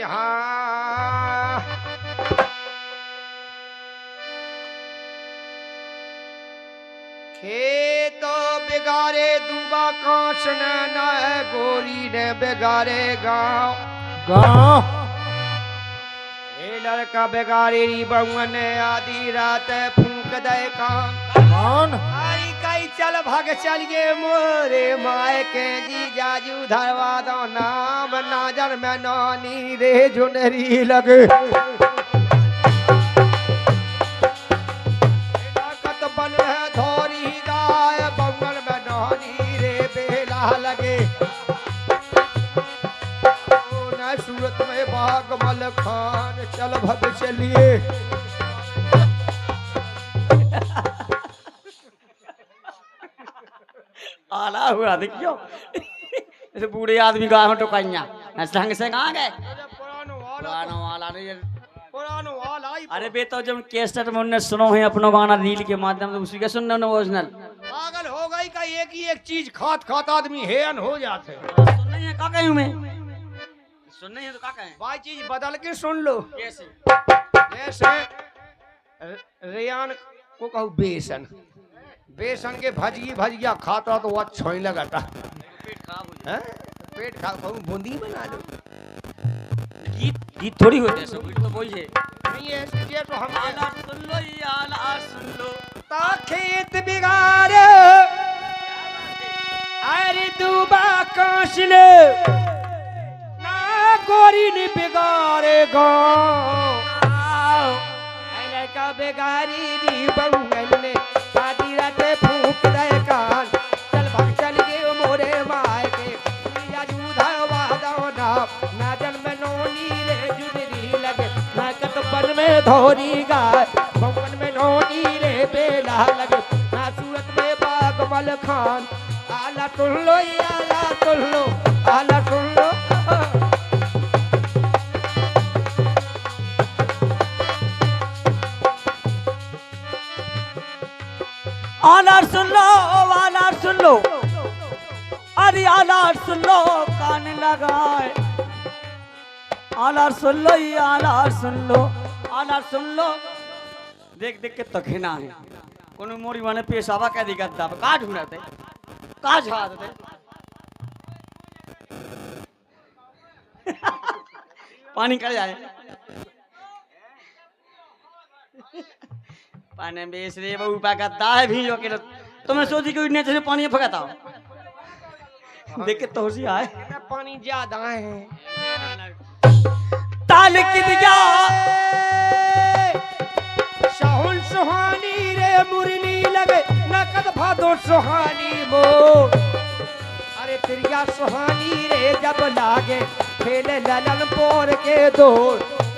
हाँ खेत बिगाड़े दूबा कांच न गोरी ने बिगाड़े गाँव गाँव लड़का बेगारी बउन आधी रात फूंक दे कान कौन आई कई चल भाग चलिए मोरे माए के जी जाजू धरवा दो नाम नाजर में नानी रे जुनरी लगे कत बन है धोरी गाय बउन में नानी रे बेला लगे सूरत में बागमल खान चल भग चलिए आला हुआ देखियो ऐसे बूढ़े आदमी गाय में टोकाइया ढंग से कहाँ गए पुरानो वाला नहीं पुरानो वाला अरे बेटा जब कैसेट में उन्हें सुनो है अपना गाना रील के माध्यम से उसी के सुनना ना ओरिजिनल पागल हो गई का एक ही एक चीज खात खात आदमी हेन हो जाते सुन नहीं है का कहूं मैं सुन नहीं है तो का कहें भाई चीज बदल के सुन लो कैसे जैसे रेयान को कहूँ बेसन बेसन के भजिया खाता तो वह छोई लगाता पेट खराब हो हैं? पेट खा कहूँ बूंदी बना लो जाए गीत थोड़ी होते हैं सब गीत तो वही है नहीं है ये तो हम आला सुन लो ये आला सुन लो ता खेत बिगाड़े अरे दूबा कांसले ना गोरी ने बिगाड़े गाँव लड़का बेगारी दी बउन ने आधी रात फूंक दे कान चल भाग चल गे मोरे माय के जाजू धरवा दो ना जन्म नोनी रे जुदरी लगे ना कतपन में धोरी गाय बउन में नोनी रे बेला लगे ना सूरत में बागमल खान आला सुन लो आला सुन लो आला सुन लो आला सुन लो आला सुन लो अरे आला सुन लो कान लगाए आला सुन लो ये आला सुन लो आला सुन लो देख देख के तखना है कोनो मोरी माने पेशाबा कह दी गद्दा का ढूंढते का झाड़ दे पानी कर जाए पानी बेच रे बहू पा गद्दा है भी जो के तुम्हें सोची कि उड़ने से पानी फगाता हो देख के तोसी आए पानी ज्यादा है ताल की दिया शाहुल सुहानी रे मुरली लगे नकद भादो सुहानी मो अरे तिरिया सुहानी रे जब लागे खेले ललन पोर के दो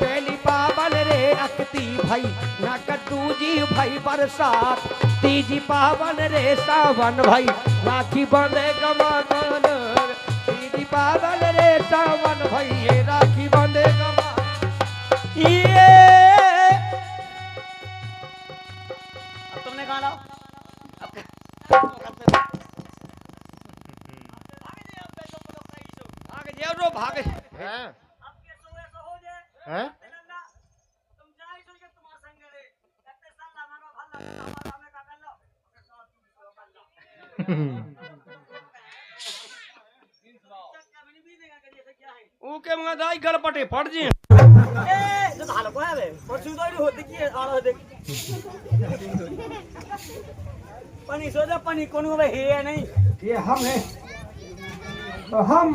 पहली पावन रे अकती भाई नकद दूजी भाई बरसात तीजी पावन रे सावन भाई राखी बंधे गमान तीजी पावन रे सावन भाई ये राखी बंधे गमान ये अब तुमने कहा लाओ आगे जाओ रो भागे हैं आपके सोए सो हो जाए हैं तुम जाए सो के तुम्हारा संग रे लगते साला मानो भल्ला हमारा हमें का कर लो ऊ के मुंह दाई गलपटे फट जी ए जो हाल को है बे परसों तो हो देखिए आलो देख पानी सो जा पानी कोनो बे है नहीं ये हम है तो हम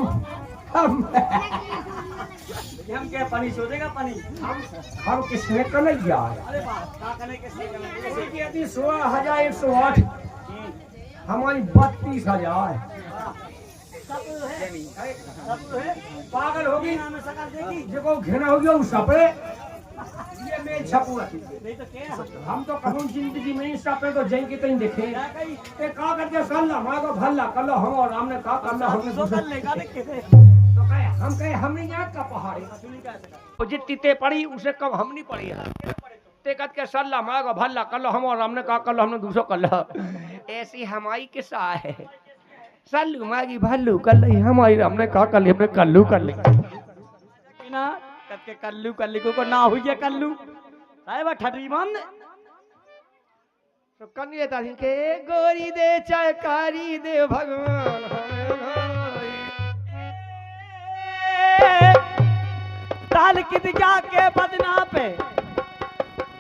हम क्या पानी सो देगा पानी हम किसने कर लिया अरे बाप का करने के से करने की यदि 16,108 हमारी 32,000 पागल होगी नाम सका देखी देखो घेरा हो गया उस सपे ये मैं छपू रखी नहीं तो क्या हम तो कहूं जिंदगी में इस सपे तो जई के तई देखे ए का करके सल्ला मां को भल्ला कर लो हम और हमने का करना हमने सो कर लेगा देख के तो कहे हम कहे हमने याद का पहाड़ी वो जितनी ते पड़ी उसे कब हम नहीं पड़ी है ते कद के सल्ला मां को भल्ला कर लो हम और हमने का कर लो हमने दूसरा कर लो ऐसी हमारी किस्सा है सल्लू मागी भल्लू कर ली हमारी हमने का कर ली हमने कल्लू कर ली ना कत के कल्लू को ना हुई है कल्लू साहेब ठटरी बंद तो कन्ये तारी के गोरी दे चाहे कारी दे भगवान हमें भाई। ताल की दिया के बदना पे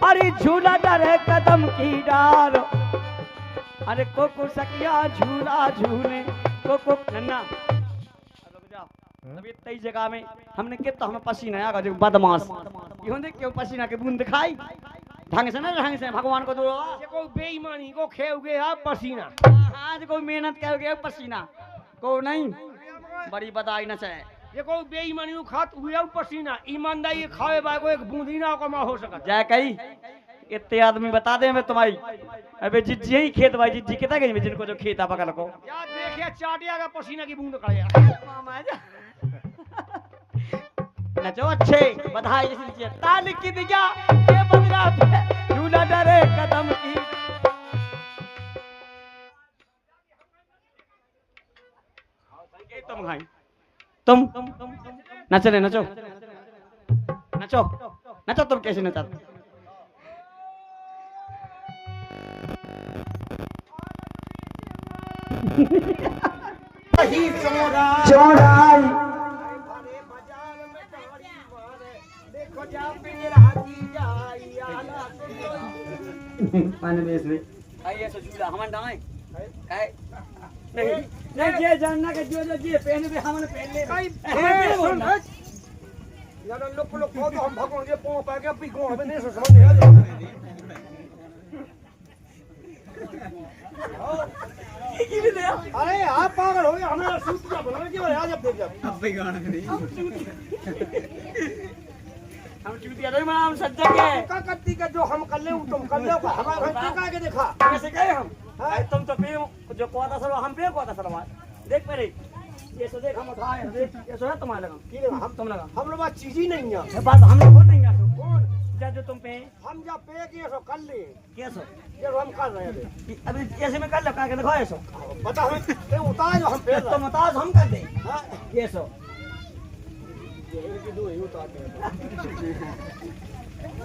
अरे झूला डरे कदम की डार अरे कोको सकिया झूला झूले कोको नन्ना रुक जाओ अभी तई जगह में हमने के तो हमें पसीना आया जो बदमाश इहों देख क्यों पसीना के बूंद दिखाई ढंग से ना ढंग से भगवान को दो ये कोई बेईमानी को खेव गया पसीना आज कोई मेहनत कर गया पसीना को नहीं बड़ी बदाई न चाहे ये कोई बेईमानी को खात हुआ पसीना ईमानदारी के खावे बा को एक बूंदी ना कमा हो सकता जय कही इतने आदमी बता दे मैं तुम्हारी अबे जिज्जी ही खेत भाई जिज्जी कितना गई जिनको जो खेता पकड़ को यार देखिए चाटिया का पसीना की बूंद कर यार मामा जा नचो अच्छे बधाई इसलिए ताली की दिया ये बदला पे झूला डरे कदम की तुम भाई तुम नच रहे नचो नचो नचो तुम कैसे नचाते चौड़ाई पानी में इसमें आइए सो झूला हमन डाए काय नहीं नहीं ये जानना के जो ये पहने भी हमन पहन ले सुन यार लोग को तो हम भगवान के पांव पा के अपनी गोड़ में नहीं सो समझ नहीं अरे आप पागल हो गए हमें सूतिया बनाने की वजह जब देख जब अब भी गाना नहीं हम चूतिया नहीं हम सज्जन के का करती का जो हम कर ले तुम कर लो हमारे घर का के देखा कैसे गए हम तुम तो पे जो कोता सर हम पे कोता सर देख मेरे ये सो देख हम उठाए देख ये सो है तुम्हारे लगा की लगा हम तुम लगा हम लोग बात चीज ही नहीं है बात हम लोग नहीं है कौन जो तुम पे हम जब पे किए सो कर ले कैसो ये हम कर रहे थे अभी ऐसे में कर लो का दिखाओ ऐसो बता हमें ये उतार जो हम पे तुम बताओ हम कर दे हां कैसो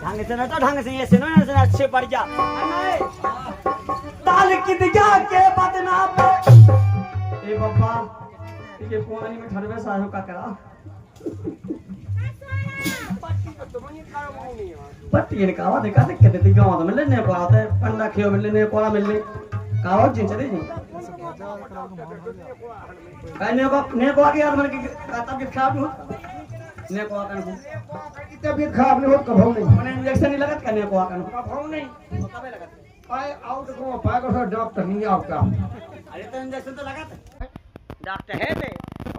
ढंग से नचो ढंग से ऐसे ना ऐसे अच्छे बढ़ जा ताल की दिया के बदना पे ए बाबा ये पानी में ठरवे साहब का करा पट्टी ने कावा देखा देख के देती गांव तो मिलने को आता है पंडा खेओ मिलने को मिलने कावा जिन चले जी कहने को आगे यार मन की तबीयत खराब हो ने को आकन को तबीयत खराब नहीं हो कभौ नहीं मने इंजेक्शन नहीं लगत करने को आकन कभौ नहीं कबे लगत आए आउट को पाए को डॉक्टर नहीं आपका अरे तो इंजेक्शन तो लगत डॉक्टर है बे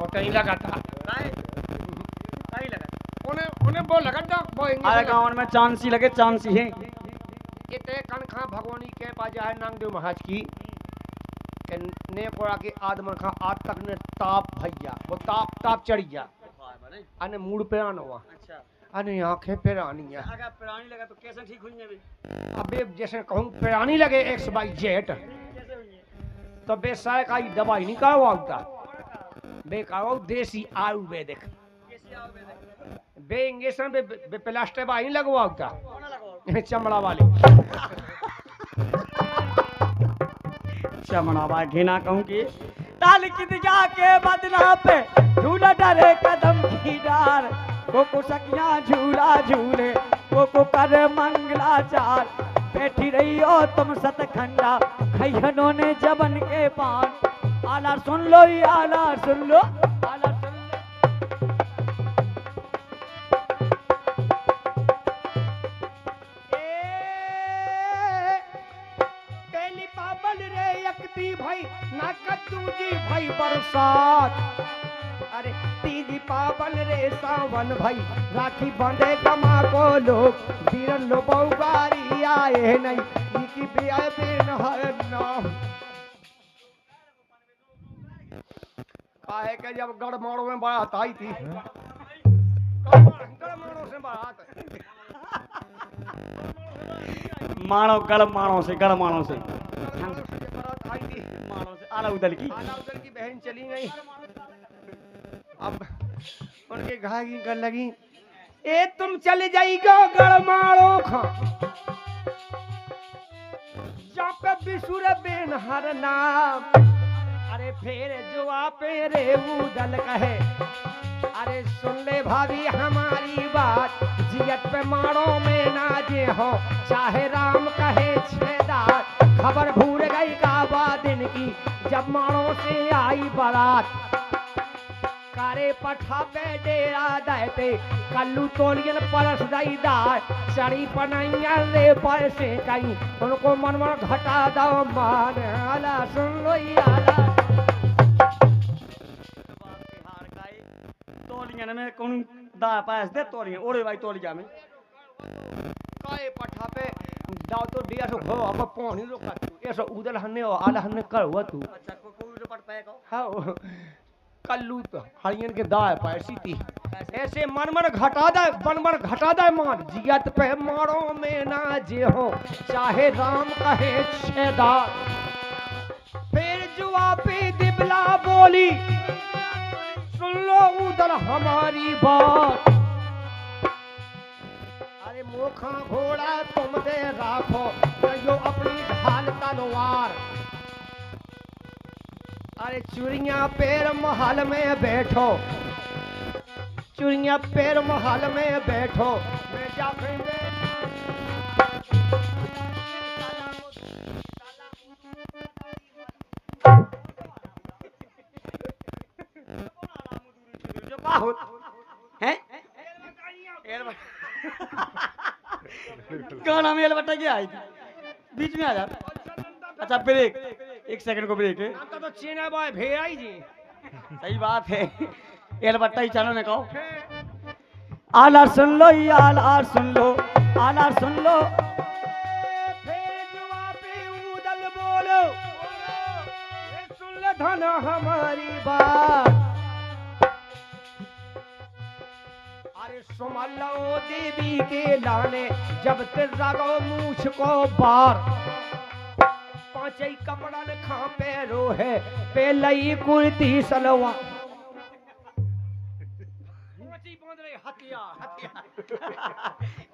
और कहीं लगाता कहीं लगत उन्हें वो लगा डॉक्टर वो अरे गांव में चांसी लगे चांसी है इतने कन खा भगवानी के पाजा है नांगदेव महाराज की के ने कोड़ा के आदमन खा आज तक ने ताप भैया वो ताप चढ़ गया अने मूड पे आना हुआ अच्छा अने आंखें पे रानी है अगर पुरानी लगा तो कैसे ठीक हुई अभी अबे जैसे कहूं पुरानी लगे एक्स बाई जेट कैसे हुई है तो बेसारे का दवाई नहीं कहा होता बेकाओ देसी आयुर्वेदिक कैसे आओगे देख बे इंजेक्शन बे प्लास्टर बाई नहीं लगवा होता कौन लगाओ चमड़ा वाले चमड़ा बा घिना कहूं कि ताल की दिया के बदला पे झूला डरे कदम की डार को सकिया झूला झूले को कर मंगलाचार बैठी रही हो तुम सतखंडा खैहनों ने जबन के पान आला सुन लो ये आला सुन लो आला सुन लो पहली पाबल रे यकती भाई ना कद्दूजी भाई बरसात अरे तीजी पाबल रे सावन भाई राखी बांधे कमा को लोग बीरन लो बहुगारी आए नहीं इनकी भी आए बिन हर नाम काहे के जब गड़माड़ों में बारात आई थी गड़माड़ों से बारात मानो गड़ मानो से बारात आई थी मानो से आला उदल की उधर की बहन चली गई अब उनके घाय की कर लगी ए तुम चल जाइगो गड़माड़ो खा जहाँ पे बिसुर बेन हर नाम। अरे फिर जो आपे रे उदल कहे, अरे सुन ले भाभी हमारी बात, जियत पे मारो में ना जे हो, चाहे राम कहे छेदार। खबर भूल गई काबा दिन की, जब मारो से आई बारात। कारे पठा पे डेरा देते, कल्लू तोलियन परस दई दार। चढ़ी पनैया रे पैसे कहीं, उनको मन में घटा दो मान। आला सुन लो आला तोलियन में कौन दा पास दे तोलियन ओरे भाई तोलिया में काए पठा पे दाव तो दिया सो हो अब पानी रोका तू ऐसा उदल हन्ने हो आला हन्ने कर हुआ तू। अच्छा कोई जो पट पाएगा हाँ कल्लू तो हरियन के दाए पैसी थी ऐसे मन मन घटा दे मन घटा दे मान। जियत पे मारो में ना जे हो, चाहे राम कहे छेदार। फिर जुआ पे दिबला बोली, सुन लो उदल हमारी बात। अरे मोखा घोड़ा तुम दे राखो, जो अपनी ढाल तलवार। अरे चुरिया पैर महल में बैठो, चुरिया पैर महल में बैठो। मैं जाके हैं गाना में एलबट्टा क्या आई थी बीच में आ जा। अच्छा ब्रेक एक सेकंड को ब्रेक है। आपका तो चीना बॉय भेड़ाई जी सही बात है एलबट्टा ही चैनल में कहो। आला सुन लो ये आला सुन लो आला सुन लो। फिर जुआ पे उदल बोलो, ये सुन ले धन हमारी बात। अरे सुमलो देवी के लाने, जब तिरगो मूछ को बार। पांचई कपड़ा ने खा पैरो है, पे लई कुर्ती सलवार। पांचई बांध रहे हथियार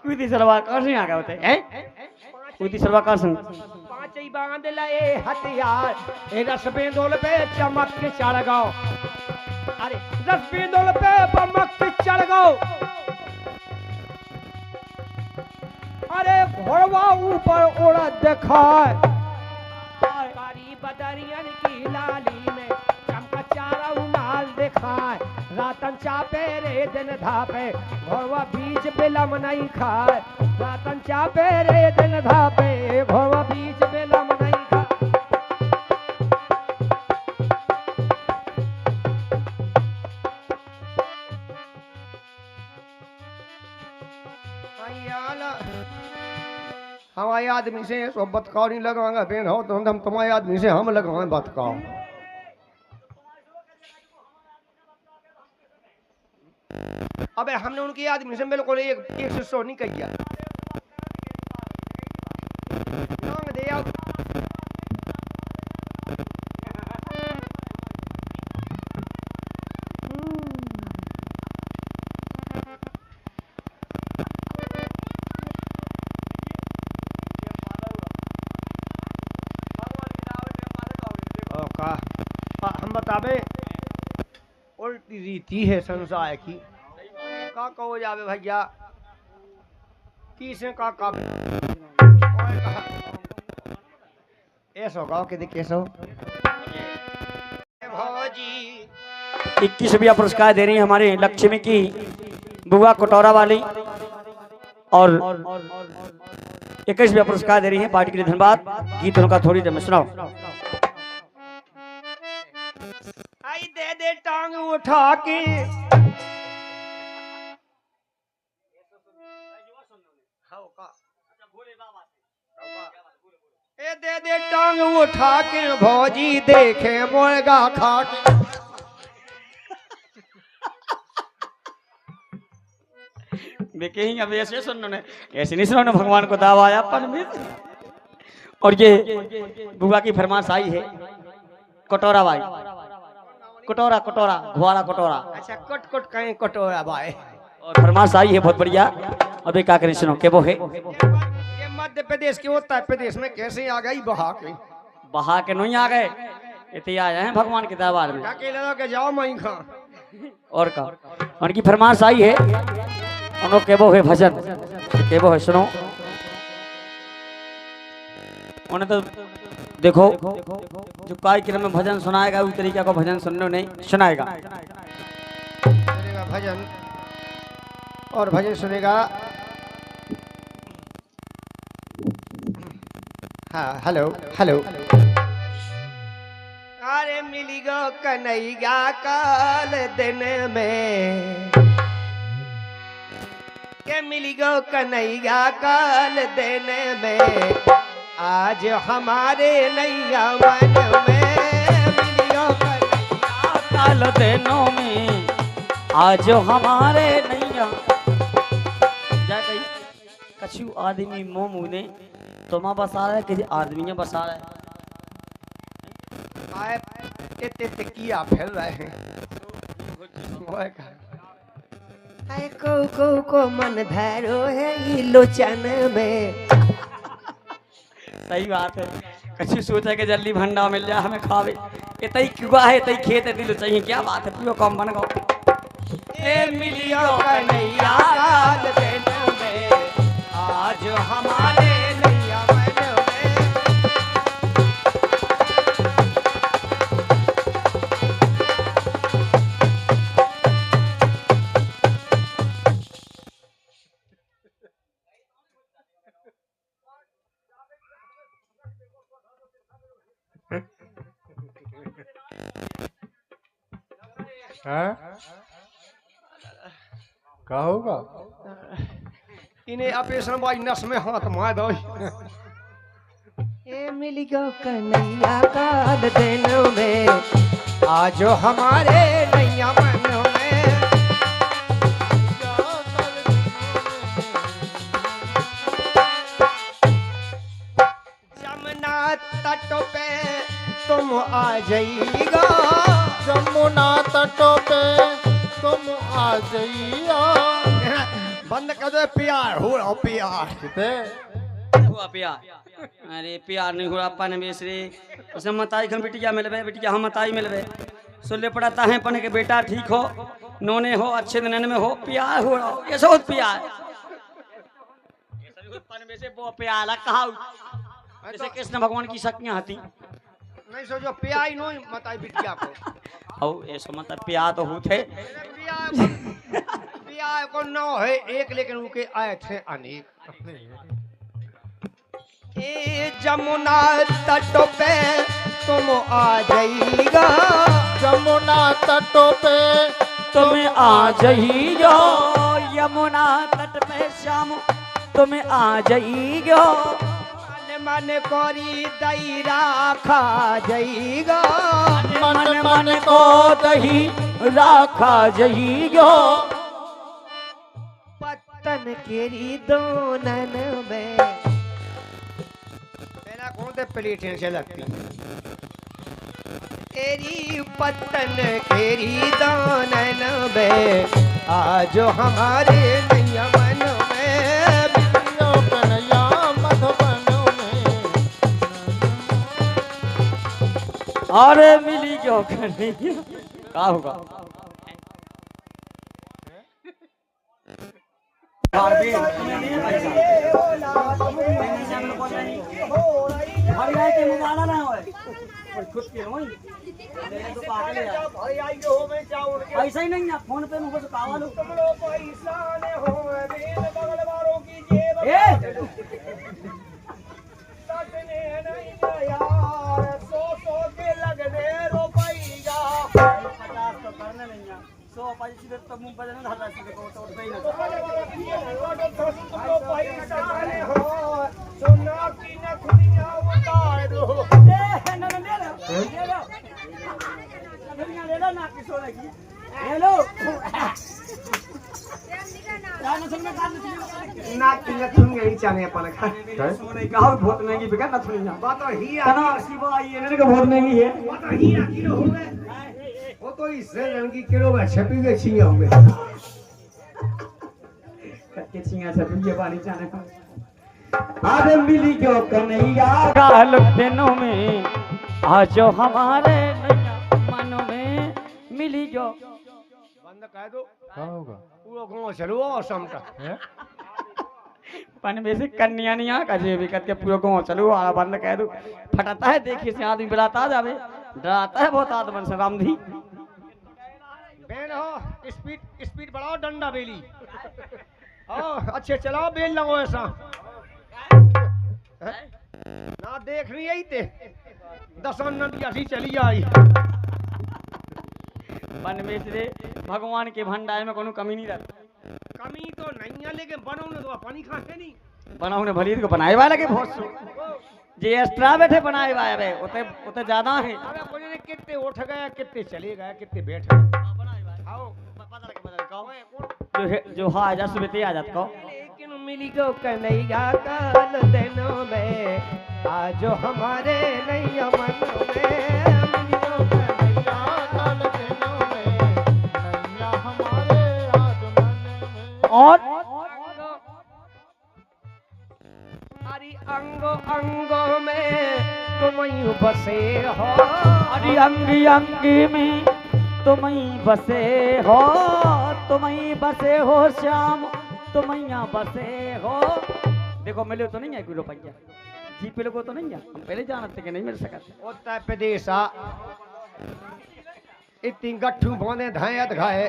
कुर्ती सलवार कहाँ से आ गए होते हैं? कुर्ती सलवार कहाँ से? पांचई बांध लए हथियार, ए रस बेंदोल पे चमक के चढ़ गओ। अरे रस बेंदोल पे बमक के चढ़ गओ। अरे घोड़वा ऊपर उड़ा दिखाए, कारी बदरियन की लाली में चमका चारा उमाल दिखाए। रातन चापे रे दिन धापे, घोड़वा बीच बिलम नहीं खाए। रातन चापे रे दिन धापे, घोड़वा बीच बिलम नहीं खाए। हमारे आदमी से सब बतकाओ नहीं लगवाएंगे बेन हो तो हम तुम्हारे आदमी से हम लगवाएं बतकाओ। अबे हमने उनकी आदमी से बिल्कुल एक से 100 नहीं किया। नाम दे आओ। हम बतावे उल्टी रीति है संसार की। का कहो जावे भैया किसे का ऐसो गाँव के देख कैसो भौजी 21वां पुरस्कार दे रही है हमारे लक्ष्मी की बुआ कटोरा वाली और 21वां पुरस्कार दे रही है पार्टी के लिए धन्यवाद। गीत उनका थोड़ी देर में सुनाओ। आई दे टांग उठा के ए दे टांग उठा के भौजी देखे मुर्गा खा के। देखे ही अब ऐसे सुनो ने ऐसे नहीं सुनो भगवान को दावा आया परमित। और ये बुआ की फरमाइश आई है कटोरा भाई कटोरा कटोरा घुआरा कटोरा। अच्छा कट कट कहीं कटोरा भाई और फरमाश आई है बहुत बढ़िया। अबे क्या करें सुनो के वो है ये मध्य प्रदेश के उत्तर प्रदेश में कैसे आ गई बहा के? बहा के नहीं आ गए, इतने आए हैं भगवान के दरबार में। अकेले रहो के जाओ मई खा। और का उनकी फरमाश आई है, उन्होंने के वो है भजन के वो है सुनो। उन्हें तो देखो जो कार्यक्रम में भजन सुनाएगा उस तरीके का भजन सुनने नहीं सुनाएगा। सुनेगा भजन और भजन सुनेगा। हाँ हेलो हेलो। अरे मिली गो कन्हैया काल दिन में, के मिली गो कन्हैया काल दिन में, आज हमारे नैया मन में मिली गो कन्हैया काल दिनों में, आज हमारे नैया जा गई। कछु आदमी मोह मुने तुमा बसा रहा है कि आदमी बसा रहा है। आए इतने किया फैल रहे हैं। आए को मन धैरो है ई लोचन में। सही बात है, कछु सोचा कि जल्दी भंडा मिल जाए हमें खावे, इतना ही क्यों है, इतना ही खेत दिल चाहिए। क्या बात है, पूरा कम बन गो। ए मिलियो कन्हैया काल दिन में, आज हमारे नैया मन में। क्या होगा? इन्हें ऑपरेशन बाई नस में हाथ मार दो। ए मिली गो कन्हैया काल दिन में, आज हमारे नैया मन में। जमुना तट पे तुम आ जाइएगा, जमुना तटों पे तुम आ जाइयो। बंद कर दो प्यार हो रहा प्यार। हुआ प्यार? अरे प्यार नहीं हुआ अपन बेसरे उसने मताई खन बिटिया मिलवे, बिटिया हम मताई मिलवे सुल्ले पड़ता है पन के बेटा ठीक हो, नोने हो, अच्छे दिन में हो, प्यार हो रहा ये सब प्यार। ये सभी पन में से वो प्यार कहा जैसे कृष्ण भगवान की शक्तियां आती नहीं सोचो प्यार नो मताई बिटिया को। औ ऐसा मतलब प्यार तो होते प्यार को नौ है एक, लेकिन उनके आए थे अनेक। ए जमुना तट पे तुम आ जाइएगा, जमुना तटों पे तुम आ जाइयो, यमुना तट पे श्याम तुम आ जाइयो। मन कोरी दईरा खा जाइएगा, मन मन को दही राखा जाइयो। पत्तन केरी दोनन में मेरा कौन से प्लेटें से लगती तेरी पत्तन केरी दोनन में, आज हमारे नैया मन में। बिटियो कन्हैया मधुबन अरे मिली क्यों कन्हैया क्या होगा? पैसा ही नहीं ना फोन पे मुझे कावा लो। बहुत महंगी बिका ना थोड़ी बहुत महंगी है। वो तो इससे रंग की किलो में छपी गई छी होंगे। के छिया से ये पानी जाने अरे मिली जो कन्हैया गाल दिनों में आजो हमारे नैया मनो में मिली जो बंद कह दो क्या होगा? पूरा गांव चलो और समटा हैं? पन में से कन्या नहीं आ कजे भी करके पूरा गांव चलो आला बंद कह दो फटाता है देखिए से आदमी बुलाता जावे डराता है बहुत आदमी से रामधी बेन हो स्पीड स्पीड बढ़ाओ डंडा बेली अच्छे चलाओ बेल लगो ऐसा हैं? ना देख रही आई ते 10 नदी ऐसी चली आई पन में से भगवान के भंडार में कोनो कमी नहीं रहती कमी तो नहीं है लेकिन बनो ने तो पानी खाते नहीं बनाओ ने भली को बनाए वाला के बहुत सो जे एक्स्ट्रा बैठे बनाए वाला है उते उते ज्यादा है अबे कोई ने कितने उठ गए कितने चले गए कितने बैठ गए आओ पता लगे बदल कहो जो हा जा सुबह ते आ जात कहो लेकिन मिली गो कन्हैया काल दिनों में आज हमारे नैया मन में मिली गो कन्हैया काल दिनों में नैया हमारे आज मन में। और हरि अंगो अंगो में तुम यूं बसे हो अरे अंगी अंगी में तुम ही बसे हो तुम ही बसे हो श्याम तुम यहाँ बसे हो देखो मिले तो नहीं है कोई रुपया जी पे लोगों तो नहीं है हम पहले जानते कि नहीं मिल सकते उत्तर प्रदेश इतनी गट्ठू बोने धायत घाए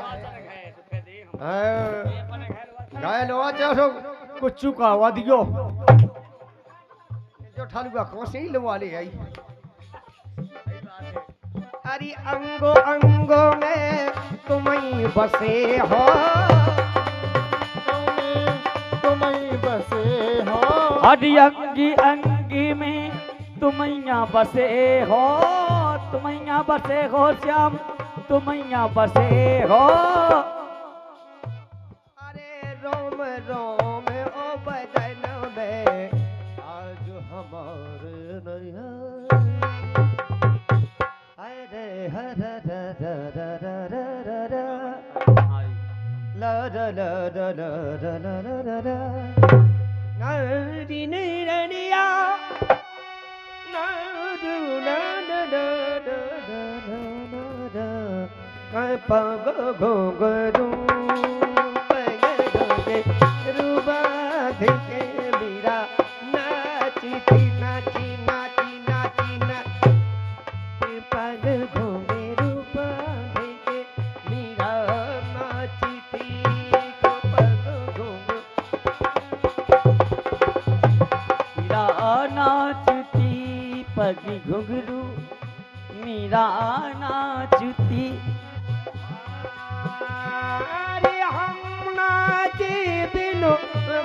घाय लो चाहो कुछ चुका हुआ दियो जो ठालुआ कौन से ही लवा ले आई अरे अंगो अंगो में तुम ही बसे हो तुम ही बसे हो अरे अंगी अंगी में तुम यहाँ बसे हो तुम यहाँ बसे हो श्याम तुम यहाँ बसे हो अरे रोम रोम ओ बदन में आज हमारे नैया अरे हर ला ला ला ला ला ला ला ला नारी नैया नारू ना ना ना ना ना ना काय पग घोंगरू रूबा धिके मीरा नाची थी नाची नाची नाची नाची पग घूमे रूबा धिके मीरा नाची थी पग घूमे मीरा नाचती पगी घुंघरू मीरा नाचती अरे हम नाचे बिनु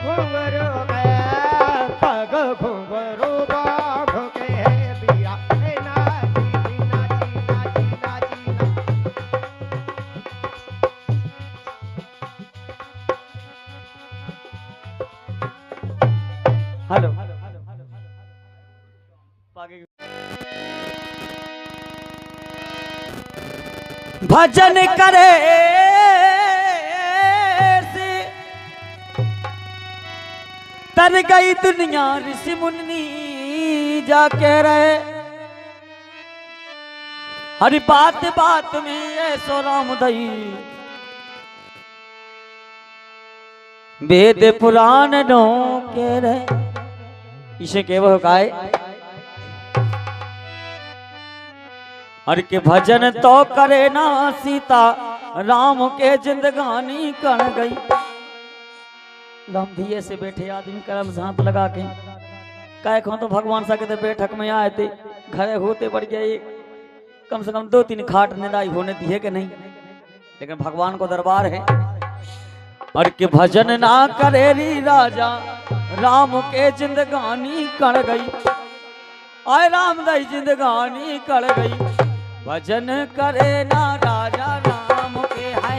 घुंघरू पग घुंघरू बाघ के बिया नाची नाची नाची नाची हेलो भजन करे से तर गई दुनिया ऋषि मुनि जाके रहे हरि बात बात में ऐसो राम दई वेद पुराण नो के रहे इसे केवल काय हर के भजन तो करे ना सीता राम के जिंदगानी कर गई राम धीये से बैठे आदमी करम से हाथ लगा के काय खो तो भगवान सा कहते बैठक में आए थे घरे होते बढ़ गए कम से कम 2-3 खाट निदाई होने दिए कि नहीं लेकिन भगवान को दरबार है और के भजन ना करे री राजा राम के जिंदगानी कर गई आय राम दई जिंदगानी कर गई भजन करे ना राजा राम के है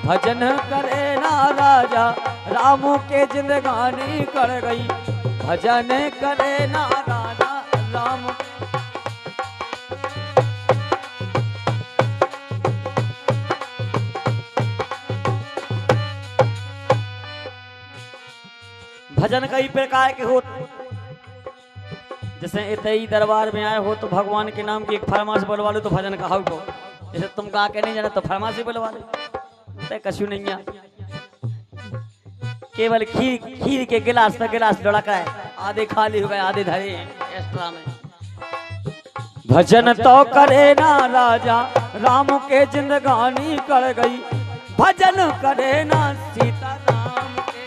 भजन करे ना राजा राम के जिंदगानी कर गई भजन करे ना राजा राम भजन कई प्रकार के हो, जैसे इतई दरबार में आए हो तो भगवान के नाम की एक फरमाश बोलवा लो तो भजन कहा को, जैसे तुम कहा के नहीं जाना तो फरमाश ही बोलवा लो, कछु नहीं है। केवल खीर के गिलास पे गिलास लड़का है, आधे खाली हो गए आधे धरे हैं एक्स्ट्रा में। भजन तो करे ना राजा राम के जिंदगानी कर गई, भजन करे ना सीता राम के।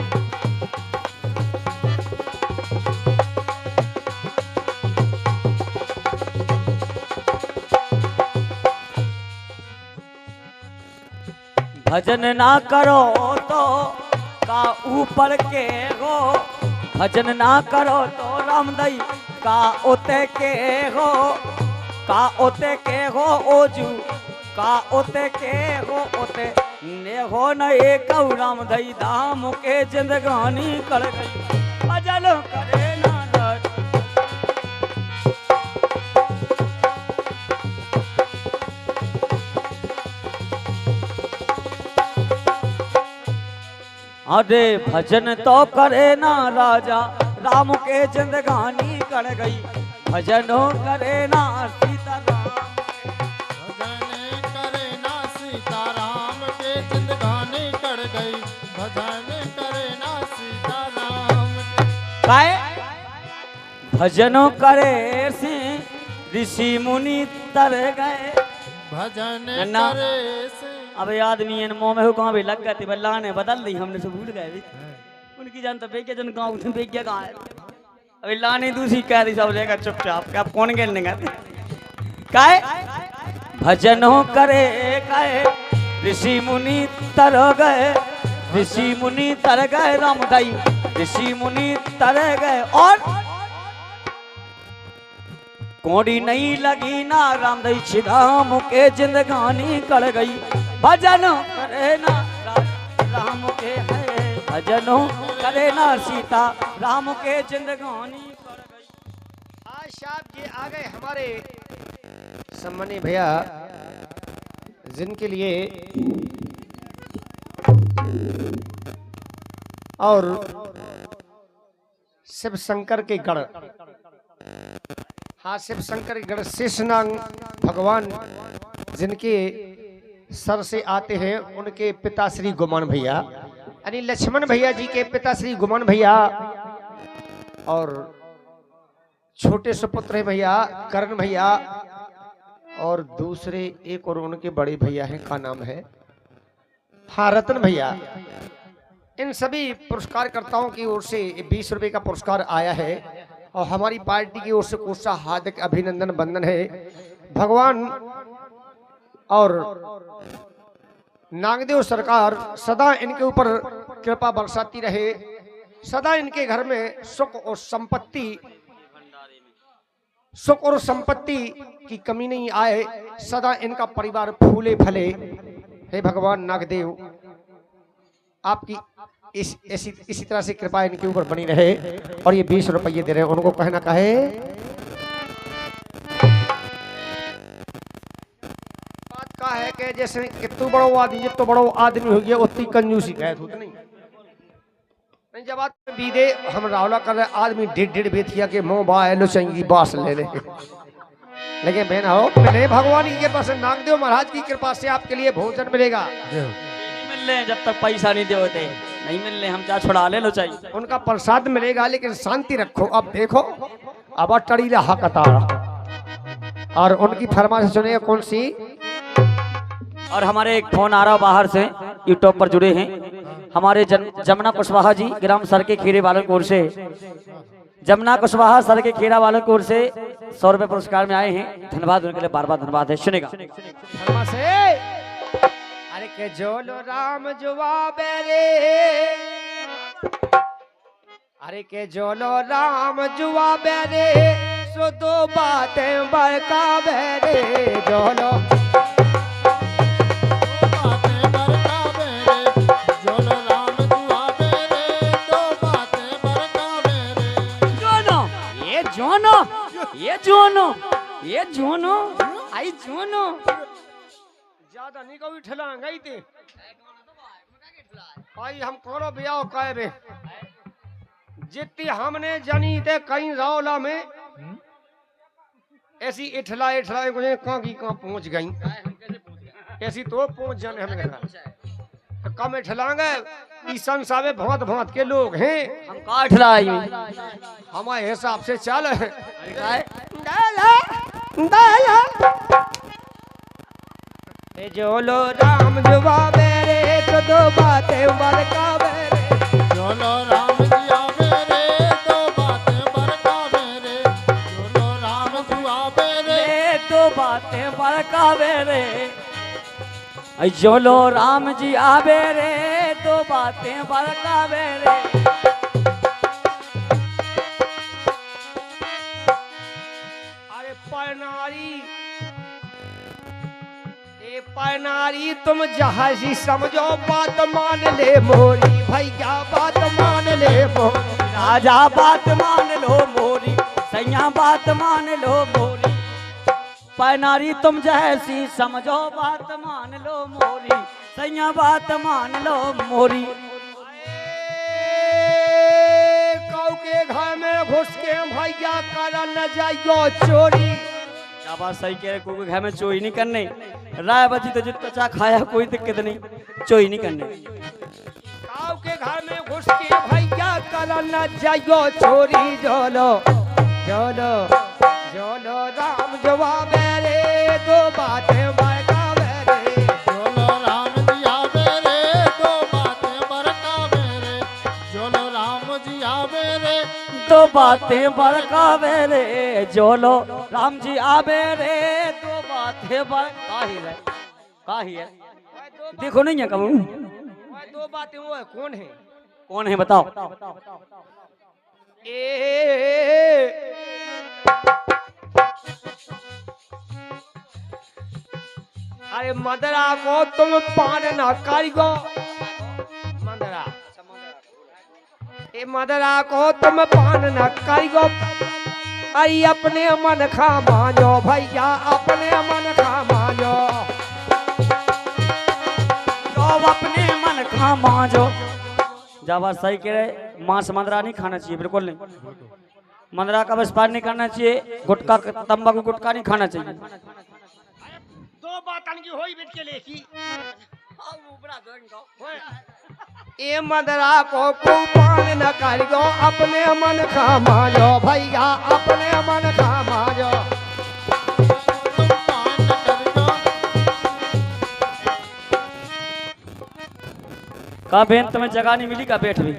भजन ना करो तो का ऊपर के हो, भजन ना करो तो रामदई का ओते के हो, का ओते के हो ओजू, का ओते के हो ओते ने हो न एक रामदई धाम के जिंदगानी कर गई, भजन करे ना डर। अरे भजन तो करे ना राजा राम के जिंदगानी कर गई, भजन करे ना सीता राम के। भजन करे ना सीता राम के जिंदगानी कर गई, भजन करे ना सीता राम के। काय भजन करे से ऋषि मुनि तर गए, भजन ना। करे से अबे आदमी इन मुंह में हो कहाँ भी लग गए थे, बल्ला ने बदल दी, हमने से भूल गए भी उनकी जानता बेग्या जन कहाँ उठे बेग्या कहाँ है। अबे लाने दूसरी कह दी सब रहेगा चुपचाप, क्या आप कौन गिरने गए काय भजन करे काय ऋषि मुनि तर गए, ऋषि मुनि तर गए रामदाई, ऋषि मुनि तर गए और कोड़ी नहीं लगी ना रामदाई श्रीराम के जिंदगानी कर गई, भजन करे ना राम के है, भजन करे ना सीता राम के जिंदगानी कर गई। आज साहब जी आ गए हमारे सम्मानी भैया, जिनके लिए और शिव शंकर के गढ़, हाँ शिव शंकर के गढ़ शेषनाग भगवान जिनके सर से आते हैं, उनके पिता श्री गुमान भैया यानी लक्ष्मण भैया जी के पिता श्री गुमान भैया, और छोटे सुपुत्र है भैया करण भैया, और दूसरे एक और उनके बड़े भैया हैं, का नाम है हाँ रतन भैया। इन सभी पुरस्कारकर्ताओं की ओर से 20 रुपए का पुरस्कार आया है और हमारी पार्टी की ओर से कोसा हार्दिक अभिनंदन बंदन है। भगवान और नागदेव सरकार सदा इनके ऊपर कृपा बरसाती रहे, सदा इनके घर में सुख और संपत्ति की कमी नहीं आए, सदा इनका परिवार फूले फले। हे भगवान नागदेव, आपकी इसी तरह से कृपा इनके ऊपर बनी रहे। और ये 20 रुपये दे रहे हैं, उनको कहना कहे बात का है कि जैसे कितने बड़ो आदमी जितना बड़ो आदमी हो गया उतनी कंजूसी कहे तो नहीं। जब बात बीदे हम रावला कर रहे आदमी 1.5 बेथिया के मुंह बालो चंगी बास ले ले, लेकिन बहन हो मिले भगवान की कृपा से, नागदेव महाराज की कृपा से आपके लिए भोजन मिलेगा। मिल रहे जब तक पैसा नहीं देते नहीं मिल रहे, हम क्या छुड़ा ले लो चाहिए, उनका प्रसाद मिलेगा लेकिन शांति रखो। अब देखो अब टड़ी रहा कतार, और उनकी फरमाइश सुनिए कौन सी। और हमारे एक फोन आ रहा बाहर से, यूट्यूब पर जुड़े हैं हमारे जमुना कुशवाहा जी, ग्राम सर के खीरे वालों की ओर से, जमुना कुशवाहा सर के खीरा वालों की ओर से 100 रुपए पुरस्कार में आए हैं। धन्यवाद उनके लिए, बार बार धन्यवाद है। सुनेगा अरे के जोलो राम जुवाबे रे, अरे के जोलो राम जुवाबे रे, सो दो बातें बरकावे रे, जोलो ये जोनो आई जोनो ज्यादा नहीं कभी ठला गई थी भाई, हम करो बिया कहे बे जितनी हमने जनी थे कहीं रौला में ऐसी इठला इठला कुछ कहाँ की कहाँ पहुंच गई ऐसी तो पहुंच जाने हमें तो कम इठलांगे ई संसावे भांत भांत के लोग हैं हम काट लाई हमारे हिसाब से चल ए जोलो राम जवाबे रे तो दो बातें बरकावे रे जोलो राम जी आवे रे दो बातें बरकावे रे जोलो राम जी आवे रे दो बातें बरकावे रे जोलो राम जी आवे रे दो बातें बरकावे रे अरे परनारी ए परनारी तुम जहाजी समझो बात मान ले मोरी भैया बात मान ले मोरी राजा बात मान लो मोरी सैया बात मान लो मोरी पैनारी तुम जैसी समझो बात मान लो मोरी सैया बात मान लो मोरी कौ के घर में घुस के भैया कर न जाइयो चोरी क्या बात सही कह रहे कोई घर में चोरी नहीं करने राय बची तो जितना चाह खाया कोई दिक्कत नहीं चोरी नहीं करने कौ के घर में घुस के भैया कर न जाइयो चोरी जोलो जोलो जोलो राम जवाबे रे दो बातें बरकावे रे जोलो राम जी आवे रे दो बातें बरकावे रे जोलो राम जी आवे रे दो बातें बरकावे रे जोलो राम जी आवे रे दो बातें काही है देखो नहीं है कबू दो बातें वो है कौन है बताओ अरे मदरा को तुम पान न करियो मदरा ए मदरा को तुम पान न करियो आई अपने मन खा मानो भैया अपने मन खा मानो तो अपने मन खा मांझो जब सही कह रहे मांस मंदरा नहीं खाना चाहिए बिल्कुल नहीं मंदरा का बस पान नहीं करना चाहिए गुटखा तंबाकू गुटखा नहीं खाना चाहिए दो बातन की होई बिट के लेकी ए मदरा को पान न करियो अपने मन खा मानो भैया अपने मन खा मानो का बहन तुम्हें जगह नहीं मिली का बैठ भी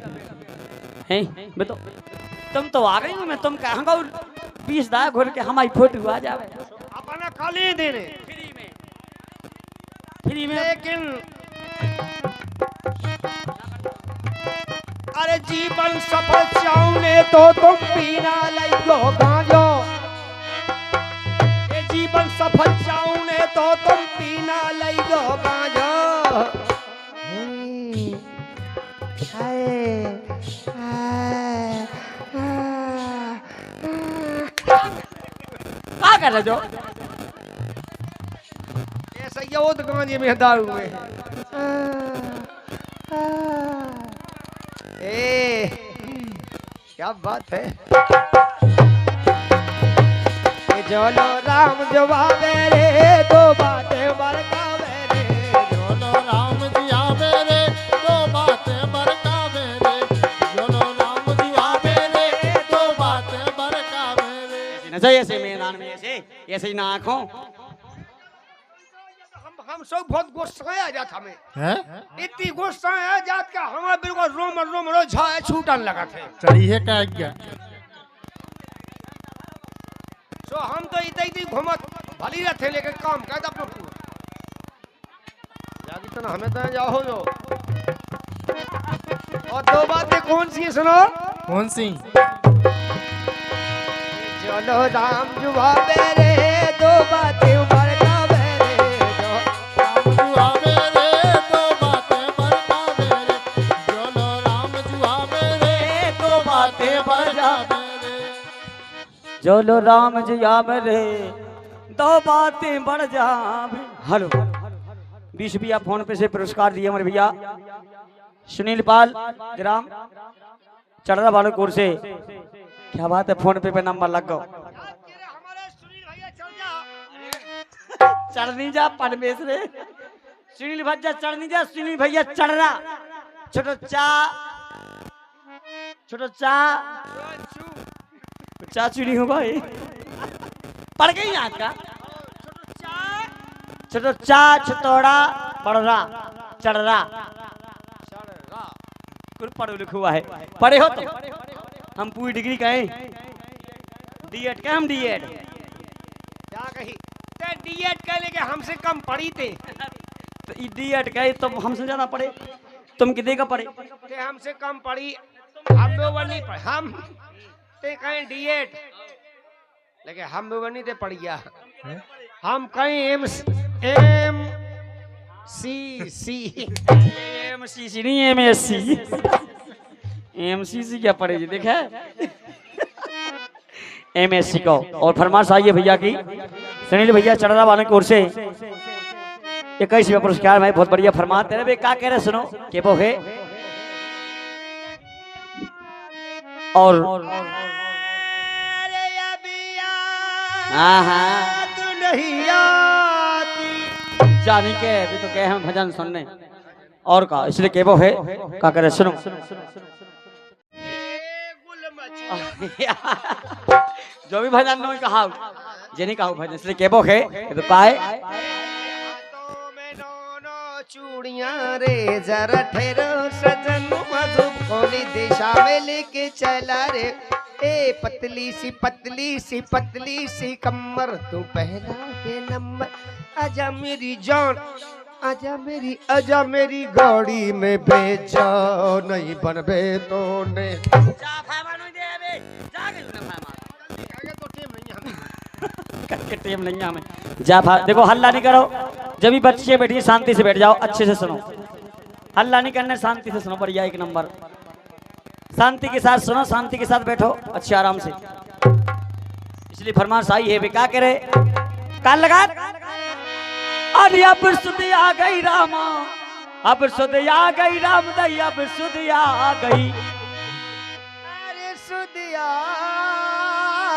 हैं मैं तो तुम तो आ गई हो मैं तुम कहाँ का 20 दाग घोर के हमारी फोटो आ जावे अपना खाली देने फ्री में लेकिन अरे जीवन सफल चाहने तो तुम पीना लियो गांजो ये जीवन सफल चाहने तो तुम पीना लियो गांजो क्या कर रहे जो ऐसा ये तो गांजे में दारू में ए क्या बात है ए जोलो राम जवाबे रे दो बातें बरकावे रे जोलो राम जी आवे रे दो बातें बरकावे रे जोलो राम जी आवे रे दो बातें बरकावे रे ऐसे ऐसे मैदान में ऐसे ही ना आँखों हम सब बहुत गुस्सा आ जात हमें हैं इतनी गुस्सा आ जात का हमारा बिल्कुल रोम रोम रो झाए छूटन लगा थे चढ़ी है क्या गया सो हम तो इतनी घुमत भली रहते लेकिन काम कर अपना पूरा जागी तो ना हमें तो जाओ जो और दो बातें कौन सी है सुनो कौन सी चलो राम जुबाबे रे दो बातें बरकावे रे जो राम जी आवे रे दो बातें बरकावे रे जोलो राम जी आवे रे दो बातें बरकावे रे जोलो राम जी आवे रे दो बातें बढ़ जावे हेलो 20 रुपया फोन पे से पुरस्कार दिए हमारे भैया सुनील पाल ग्राम चढ़ा भानुपुर से। क्या बात है, फोन पे नंबर लग गो। चढ़नी जा परमेश रे, सुनील भैया चढ़नी जा, सुनील भैया चढ़ना। छोटो चा चुनी हो भाई, पड़ गई यहाँ का। छोटो चा छोटोड़ा बड़रा चढ़रा कुल पढ़ो लिखो हुआ है। पढ़े हो तो हम पूरी डिग्री का हैं, डीएड का, हम डीएड क्या कही ते डीएड कह लेके हमसे कम पढ़ी थे। तो डीएड का तो हमसे ज्यादा पढ़े, तुम कितने का पढ़े? ते हमसे कम पढ़ी, हम लोग नहीं पढ़े। हम ते कहें डीएड लेकिन हम लोग नहीं थे पढ़िया। हम कहीं एम एमसीसी नहीं, एमएससी। एमसीसी क्या पढ़े जी, देखा एमएससी को। और फरमाइश आई है भैया की, सुनील भैया चढ़ा वाले की ओर से 21वां पुरस्कार भाई, बहुत बढ़िया फरमान तेरे भाई। क्या कह रहे सुनो के वो है। और हाँ हाँ नहीं आती जानी के अभी तो गए हम भजन सुनने और का, इसलिए के वो है। क्या कह रहे सुनो। जो भी भजन नहीं कहा जे नहीं कहा भजन, इसलिए के वो है तो पाए चूड़ियां रे जरा ठहरो सजन, मधुप खोली दिशा में लेके चला रे। ए पतली सी कमर, तू पहला है नंबर। आजा मेरी जान, आजा मेरी गाड़ी में बेचा, नहीं बनबे तो ने टेम नहीं हमें जा। देखो हल्ला नहीं करो, जब भी बच्चे बैठिए शांति से बैठ जाओ, अच्छे से सुनो, हल्ला नहीं करना, शांति से सुनो। बढ़िया एक नंबर, शांति के साथ सुनो, शांति के साथ बैठो अच्छे आराम से। इसलिए फरमाइश आई है क्या करे। कान लगा अरे अब सुध आ गई रामा, अब सुध आ गई राम दई, अब सुध आ गई। अरे सुध आ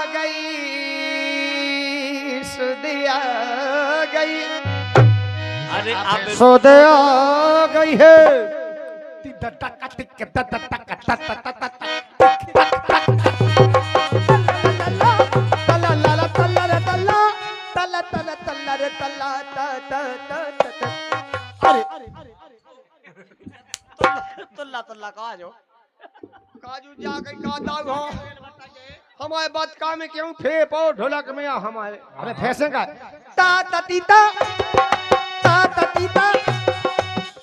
गई, सुध आ गई, अरे अब सुध आ गई है। तुल्ला काजो काजू जा गई का दाग हो हमारे बात का में क्यों फे पो ढोलक में हमारे हमें फैसे का ता ता तीता ता ता तीता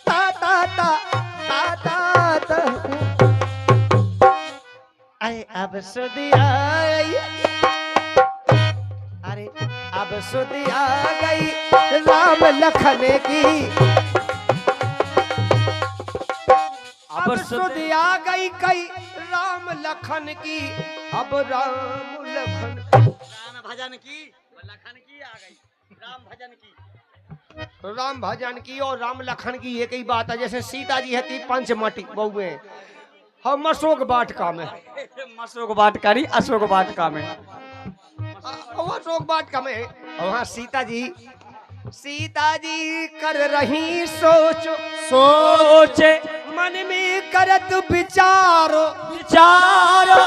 ता ता ता ता ता ता। अरे अब सुधी आई, अरे अब सुधी आ गई राम लखन की, अब सुध आ गई कई राम लखन की, अब राम लखन भजन की, लखन की आ गई, राम भजन की, राम भजन की और राम लखन की एक ही बात है। जैसे सीता जी है पंचमटी बहुए, हम अशोक वाटिका में, अशोक वाटिका नहीं, अशोक वाटिका में, अशोक वाटिका में। और वहाँ सीता जी कर रही सोच, सोचे मन में करत विचारो, विचारो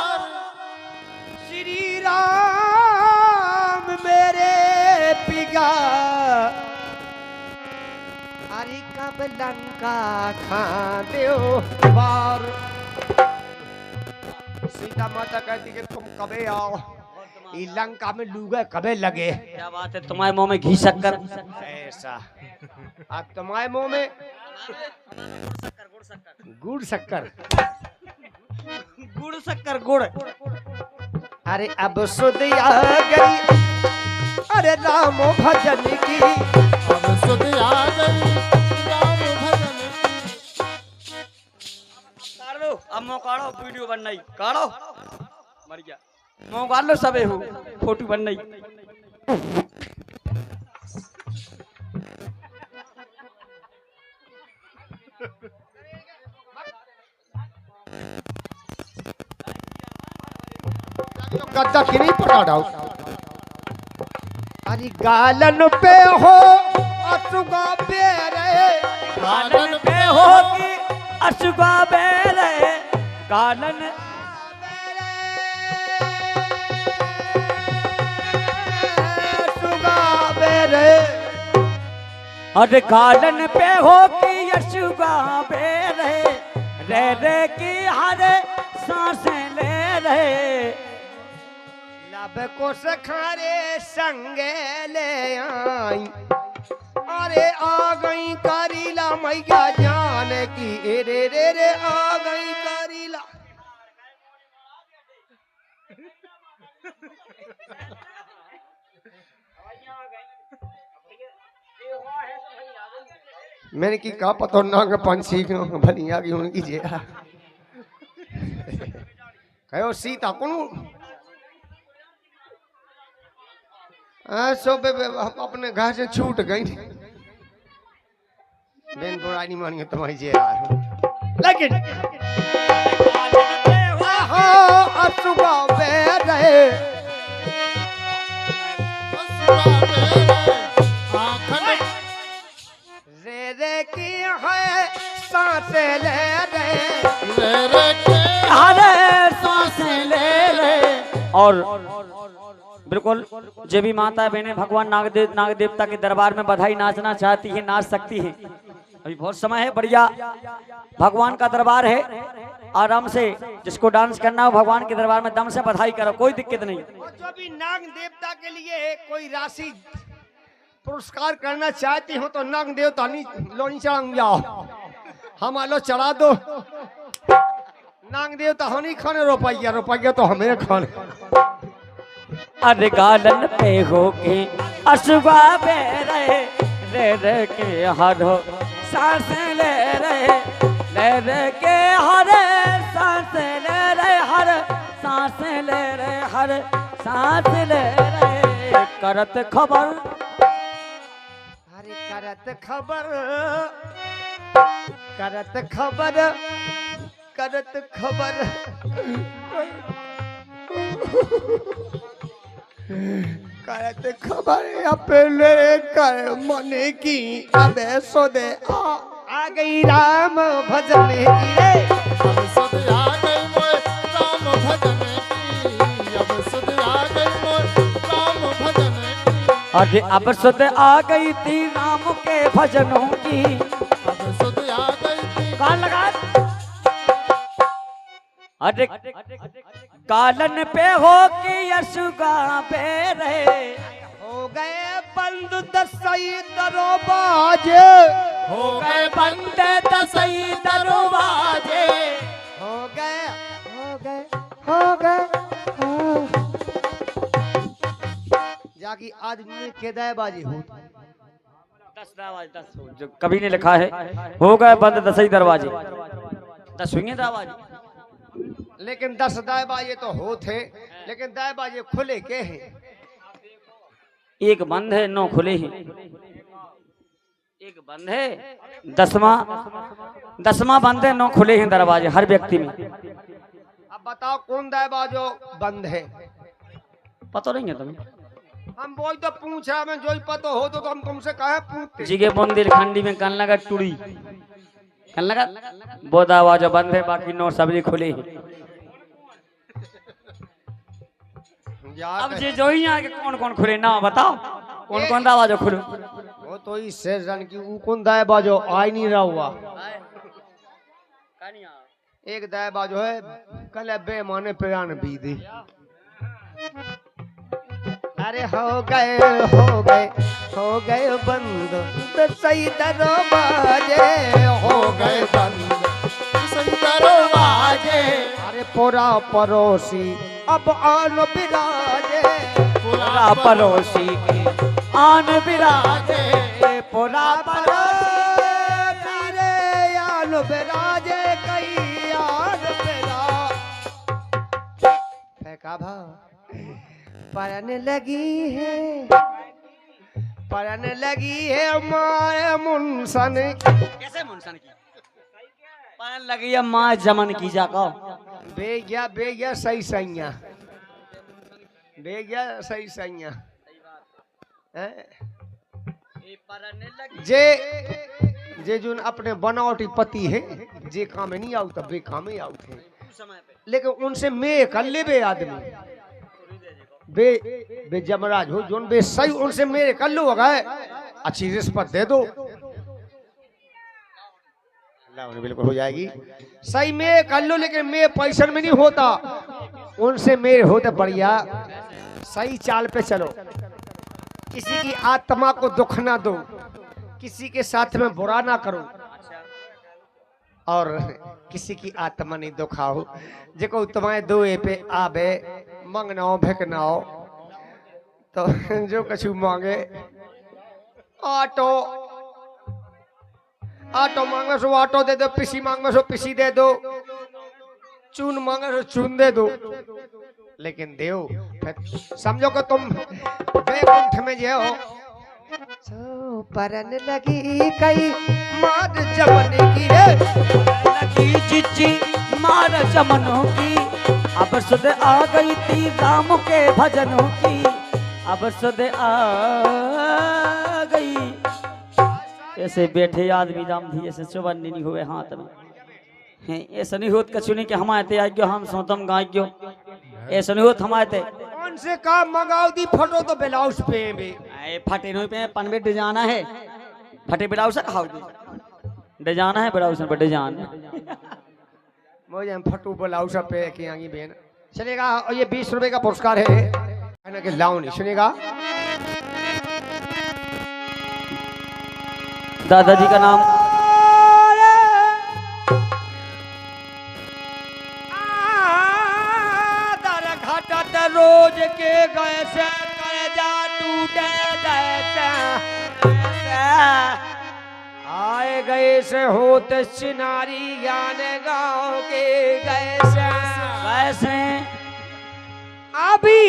श्री राम मेरे पिगा, अरे कब लंका खा दो बार। सीता माता कहती कि तुम कबे आओ, ये लंका में लूगे कबे लगे। क्या बात है, तुम्हारे मुंह में घी शक्कर ऐसा, अब तुम्हारे मुंह में गुड़ शक्कर, गुड़ शक्कर गुड़। अरे अब सुध आ गई, अरे राम भजन की, अब सुध आ गई राम भजन की। काढ़ो अब मो काढ़ो, वीडियो बन नहीं काढ़ो, मर गया मो काढ़ लो सबे हो, फोटो बन नहीं। गद्दा की नहीं पड़ा डाउ। अरे गालन पे हो असुगा बेरे, गालन पे होगी अशुगा बेरे, गालन सुगा बेरे। अरे गालन पे होगी अशुगा बेरे, रे रे की हरे सांसें ले रहे। लब को सखारे संगे ले आई, अरे आ गई करीला मैया जाने की, रे रे रे आ गई करीला। मैंने की कहा पता नाग पंछी भली आ गई उनकी जे कहो सीता कौन सो अपने घर से छूट गई। बेन बुराई नहीं मानी तुम्हारी जे लेकिन असुगा रहे रे रे की है सांसें ले रहे, हरे सांसें ले रहे। और बिल्कुल जो भी माता बहनें भगवान नाग देवता के दरबार में बधाई नाचना चाहती है नाच सकती है। अभी बहुत समय है, बढ़िया भगवान का दरबार है, आराम से जिसको डांस करना हो भगवान के दरबार में दम से बधाई करो, कोई दिक्कत नहीं। और जो भी नाग देवता के लिए कोई राशि पुरस्कार करना चाहती हो तो नाग देवता लोनी चढ़ा जाओ, हम आलो चढ़ा दो। नाग देवता हम नहीं खाने रुपया, रुपया तो हमें खाने। अरे गालन पे होके अशुगा बे रहे, रे रे के हरो सांसें ले रहे, ले रे के हरे सांसें ले रहे, हर सांसें ले रहे, हर सांस ले रहे। करत खबर, अरे करत खबर, करत खबर, करत खबर, करत खबर अपने कर मन की, अबे सोदे आ गई राम भजन की रे। अब सुध आ गई मोर राम भजन की, अब सुध आ गई मोर राम भजन की, अरे अब सुध आ गई थी राम के भजनों की। अब सुध आ गई थी। कान लगा। अरे गालन पे हो कि यशुगा पे रहे, हो गए बंद दसई दरवाजे, हो गए बंद दसई दरवाजे, हो गए, हो गए, हो गए, हो। जाकी आज में केदायबाजी हो 10 दरवाजे, 10 जो कभी ने लिखा है, हो गए बंद दसई दरवाजे, 10 हुए दरवाजे। लेकिन 10 दायबाजे तो हो थे, लेकिन दायबाजे खुले के हैं? एक बंद है 9 खुले हैं, एक बंद है 10वां बंद है 9 खुले हैं दरवाजे हर व्यक्ति में। अब बताओ कौन दायबाजो बंद है? पता नहीं है तुम्हें? हम वही तो पूछ रहा, मैं जो ही पता हो तो हम तुमसे कहे पूछते। जिगे बुंदेलखंडी में कन लगा टुड़ी, कन लगा वो दरवाजा बंद है, बाकी 9 सभी खुले हैं। अब जे जो ही आके कौन कौन खुले ना बताओ, कौन कौन दरवाजा खुले? वो तो इस जन की वो कौन दायबाजो आ ही नहीं रहा हुआ। एक दायबाजो है कल बेमाने प्राण बीदी। अरे हो गए, हो गए, हो गए बंद दसई दरवाजे, हो गए बंद दसई दरवाजे। अरे पोरा पड़ोसी अब आन बिराजे, पूरा पड़ोसी के आन बिराजे, पूरा पड़ोसी रे आन बिराजे, कई आन बिरा फेंका भा परन लगी है, परन लगी है मारे मुनसन। कैसे मुनसन की परन लगी है माँ जमन की जाको बेगिया बेगिया सही सैया बे गया सही सैया जे जे जोन अपने बनावटी पति है जे काम नहीं आउ तब बे काम ही आउ थे लेकिन उनसे मैं कर ले बे आदमी बे बे जमराज हो जोन बे सही उनसे मेरे कर लो गए अच्छी रिश्वत दे दो उन्हें बिल्कुल हो जाएगी सही में कर लो लेकिन मैं पैसा में नहीं होता उनसे मेरे होते बढ़िया सही चाल पे चलो किसी की आत्मा को दुख ना दो किसी के साथ में बुरा ना करो और किसी की आत्मा नहीं दुखाओ जेको तुम्हारे दो पे आवे मंगनाओ भेकनाओ तो जो कछु मांगे ऑटो ऑटो मांगे सो ऑटो दे दो पिसी मांगे सो पिसी दे दो चून मांगे सो चून दे दो लेकिन देव समझो कि तुम बैकुंठ में जो हो सो परन लगी कई मार जमन की रे लगी चिच्ची मार जमनों की अब सुध आ गई थी राम के भजनों की अब सुध आ गई ऐसे बैठे आदमी राम धी ऐसे चुबन नहीं हुए हाथ में ऐसा नहीं होत कछु नहीं कि हमारे ते आ गयो हम सोतम गाय गयो ऐसा नहीं होत हमारे ते कौन से काम मंगाओ दी फोटो तो ब्लाउज पे बे ए फटे नहीं पे पनबे डिजाना है फटे ब्लाउज से खाओ डिजाना है ब्लाउज पे डिजान मुझे हम फटू ब्लाउज पे की आगी बहन चलेगा और ये 20 रुपए का पुरस्कार है कहना कि लाओ नहीं सुनेगा दादाजी का नाम रोज के गए से कर्जा टूटे आए गए से होते चिनारी ज्ञान गांव के गए से वैसे अभी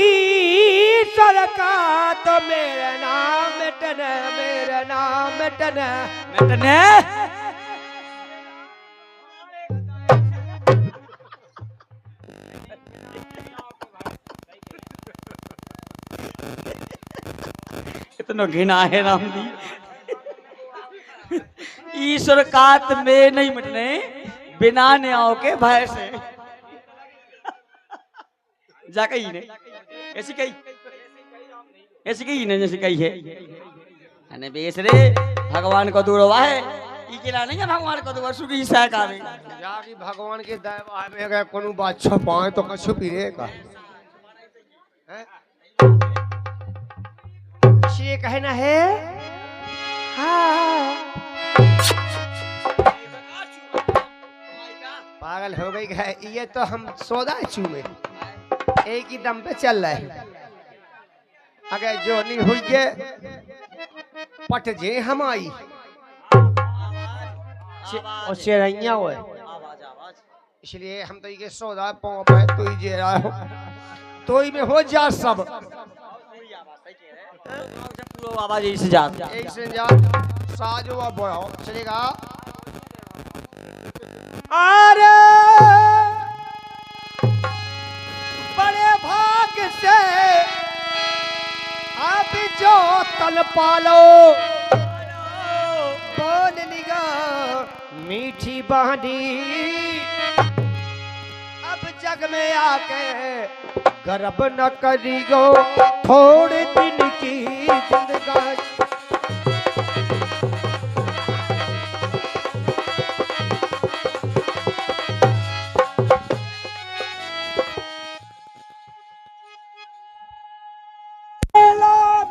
सरकार तो मेरा नाम मिटने मेरा नाम मिटने मिटने इतना घिना है राम जी ईश्वर कात में नहीं मिटने बिना ने आओ के भय से जा कही ने ऐसी कही ने जैसी कही है अने बेस रे भगवान को दूर हुआ है ई केला नहीं है भगवान को दूर सुखी सा का रे जाकी भगवान के दया में अगर कोनो बात छुपाए तो कछु पीरे का हैं ये कहना है हाँ पागल हो गई है ये तो हम सौदा चूमे एक ही दम पे चल रहा है अगर जो नहीं हुई है पट जे हम आई और शेरैया हुए इसलिए हम तो ये सौदा पाँव पे तो ही जे रहा हो तो ही में हो जा सब पूरा आवाज यही से जात एक से जा साजो अब बढ़ाओ चलेगा अरे बड़े भाग से आप जो तल पालो बोल लिगा मीठी बहानी अब जग में आके गर्व न करियो थोड़े दिन की जिंदगानी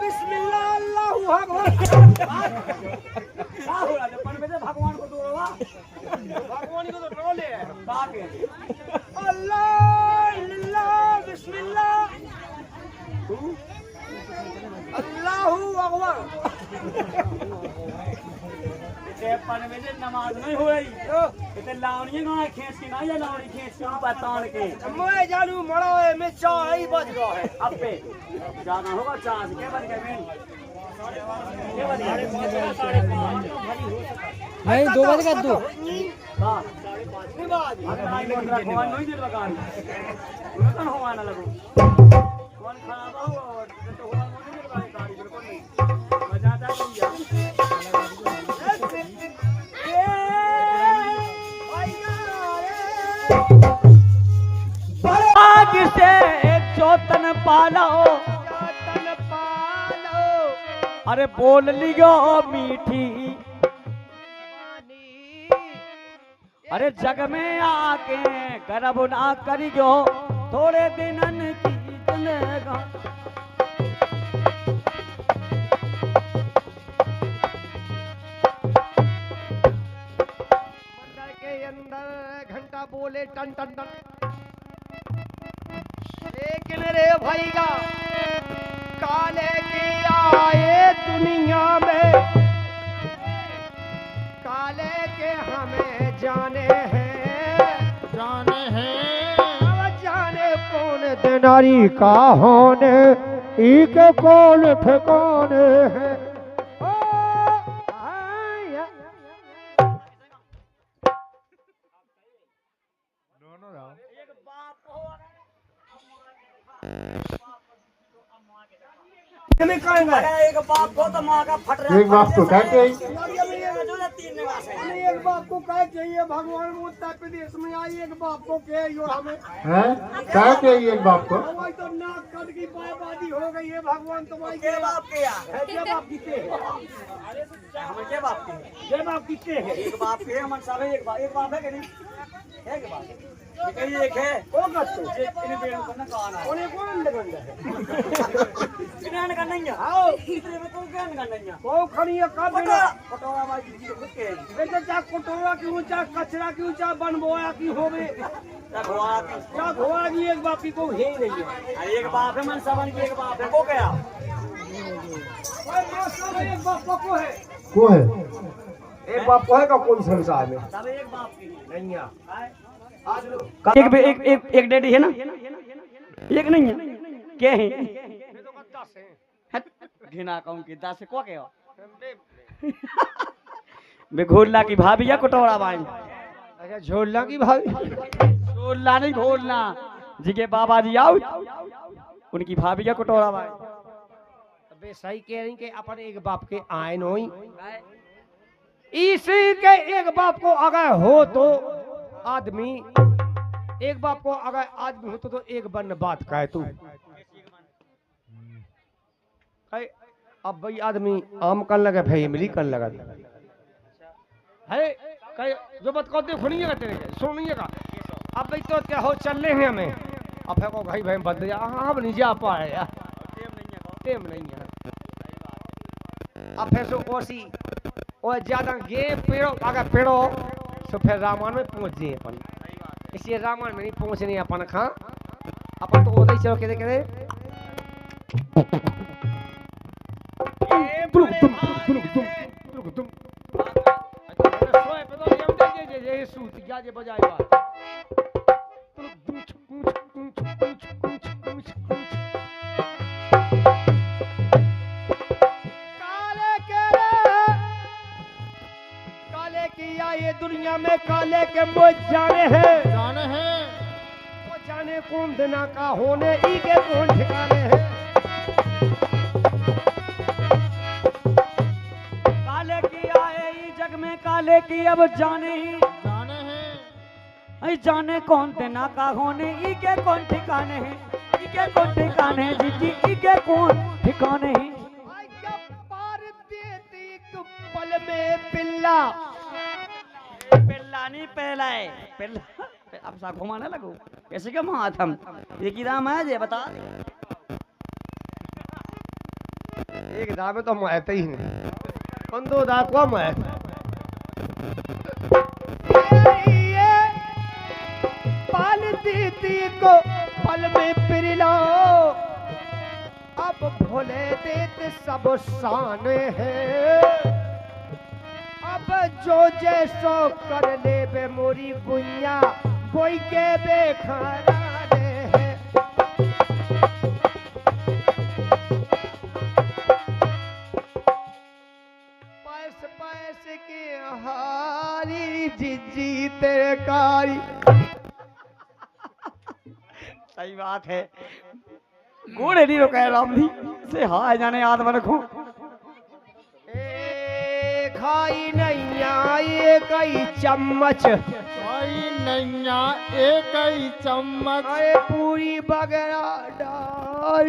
बिस्मिल्लाह अल्लाहु अकबर भगवान को दो भगवान को तो ट्रोले है अल्लाह बिस्मिल्लाह अल्लाहु अकबर ते पनवे से नमाज नहीं होई ते लावणी ना खींच के ना या लावणी खींच के ऊपर तान के मैं जानू मड़ा है मैं चाय ही बज गया है अब पे जाना होगा चांस के बन गए के बन गए नहीं 2 बजे का 2 हां 5:30 नहीं दे लगा उन्हें तो होवा ना लगो कौन खराब हुआ और तो हुआ मुझे नहीं पता गाड़ी बिल्कुल नहीं मजा आता है आग से चौतन पालो चौतन पालो अरे बोल लियो मीठी अरे जग में आके गर्व ना करियो थोड़े दिनन की जिंदगा मंदिर के अंदर घंटा बोले टन टन टन लेकिन रे भाईगा काले के आए दुनिया में काले के हमें जाने हैं जाने हैं अब जाने कौन दिनारी का होने एक कौन ठिकाने हैं ओ आया तुम्हें कहेंगे एक बाप को तो माँ का फट रहा एक बाप को कहते हैं हमें एक बाप को कहे चाहिए भगवान उत्तर प्रदेश में आई एक बाप को कहे यो हमें हैं कहते हैं एक बाप को हमारी तो नाक कट की बर्बादी हो गई है भगवान तुम्हारी के बाप के यार है जय बाप कितने हैं हमें के बाप के हैं? जय बाप कितने हैं एक बाप के हमारे साहब एक बाप है कि नहीं है के बाप ये कहीं एक है ओ गत्तो इन्हें बेड़ों को ना कहाना है उन्हें कौन लगन है इन्हें करना ही है आओ इतने में तो क्या करना ही है को खड़ी है का बिना पटोरा भाई जी को खुद के हैं बेटे चा कटोरा की ऊंचा कचरा की ऊंचा बनबोया की होवे क्या घोड़ा की क्या घोड़ा की एक बाप की को है ही नहीं है अरे एक बाप है मन सावन की एक बाप है को क्या ओए मास्टर एक बाप को है को है एक बाप को है का कोई संसार में सब एक बाप की नहीं है एक डैडी है ना एक नहीं है क्या है घिना कहूँ कि 10 को क्या मैं घोलना की भाभी या कटोरा भाई अच्छा झोलना की भाभी घोलना नहीं घोलना जी के बाबा जी आओ उनकी भाभी या कटोरा भाई अबे सही कह रही कि अपन एक बाप के आए नहीं इसी के एक बाप को अगर हो तो आदमी एक बाप को अगर आदमी हो तो एक बन बात कहे तू अब भाई आदमी आम कर लगे भाई इमली कर लगा है कहे जो बात कहते सुनिएगा तेरे के सुनिएगा अब भाई तो क्या हो चल रहे हैं हमें अब है को भाई भाई बंद जा हाँ नहीं जा पाए यार टेम नहीं है अब फिर सो कोसी और ज्यादा गे पेड़ो अगर पेड़ो तो फिर रामायण में पहुंच जाए अपन इसलिए रामायण में नहीं पहुंचने अपन खा अपन तो उधर ही चलो कहते कहते काले की ये दुनिया में काले के मुझ जाने हैं जाने हैं वो जाने कौन दिना का होने ई के कौन ठिकाने हैं काले की आए ई जग में काले की अब जाने ही जाने हैं आई जाने कौन देना का होने ई के कौन ठिकाने हैं ई के कौन ठिकाने हैं जी जी ई के कौन ठिकाने हैं पार देती एक पल में पिल्ला पिल्ला नहीं पहला है पिल्ला अब सा घुमाने लगो कैसे क्या हाथ हम ये की दाम है जे बता एक दाम में तो महते ही नहीं कौन दो दाम को मैं पाल देती को पल में पिल्ला अब भोले देते सब शान है अब जो जैसो कर ले बे मोरी गुइया कोई के बेखाने है पैस पैस के हारी जी तेरे कारी सही बात है घोड़े नहीं रोका है राम जी से हाय जाने आत्मा रखो ए खाई नहीं आए कई चम्मच भाई नैया एक ही चम्मच अरे पूरी वगैरह डाल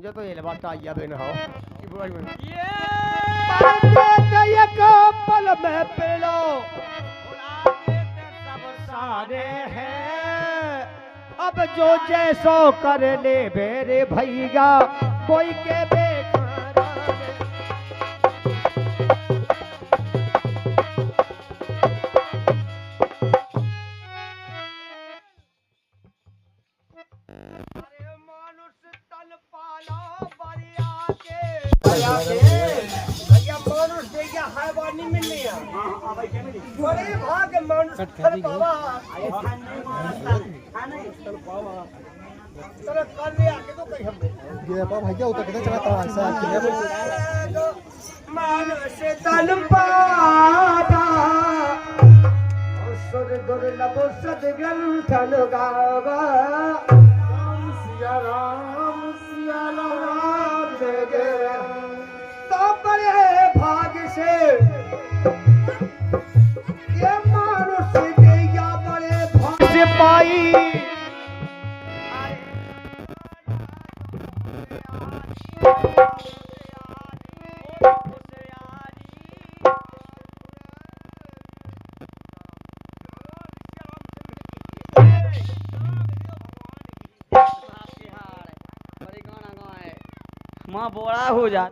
जो तो ये लबाटा आया तो ना हो ये पल में पेड़ो सारे हैं अब जो जैसो कर ले मेरे भैया कोई के बेखारा अरे मानुष तन पाला बरिया के भैया मानुष देखिए हैवानी मिलनी है बड़े भाग मानुष तन पावा चलो कर ले आके तो कहीं हमने ये पापा भैया उतर के चला तवा से मानुष तन पावा सुर दुर्लभ सदग्रंथन गावा सिया राम जय तो बड़े भाग से ये मानुष के या बड़े भाग से पाई माँ बोड़ा हो जा